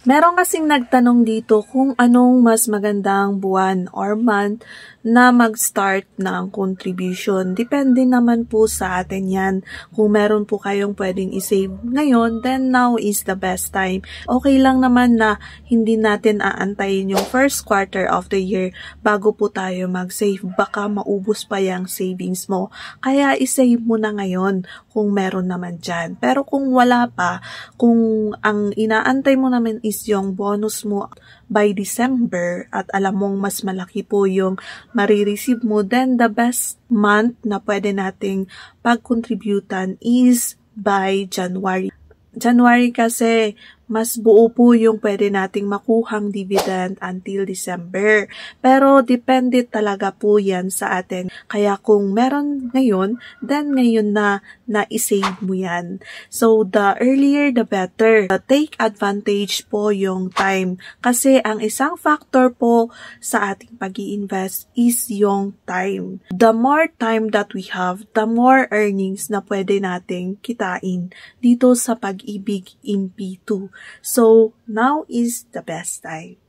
Meron kasing nagtanong dito kung anong mas magandang buwan or month na mag-start ng contribution. Depende naman po sa atin yan. Kung meron po kayong pwedeng isave ngayon, then now is the best time. Okay lang naman na hindi natin aantayin yung first quarter of the year bago po tayo mag-save. Baka maubos pa yung savings mo. Kaya isave mo na ngayon kung meron naman dyan. Pero kung wala pa, kung ang inaantay mo naman is yung bonus mo by December at alam mong mas malaki po yung marireceive mo, then the best month na pwede nating pag-contributan is by January. January kasi mas buo po yung pwede nating makuhang dividend until December. Pero depende talaga po yan sa atin. Kaya kung meron ngayon, then ngayon na na-save mo yan. So the earlier the better. Take advantage po yung time. Kasi ang isang factor po sa ating pag-i-invest is yung time. The more time that we have, the more earnings na pwede nating kitain dito sa Pag-ibig in P2. So, now is the best time.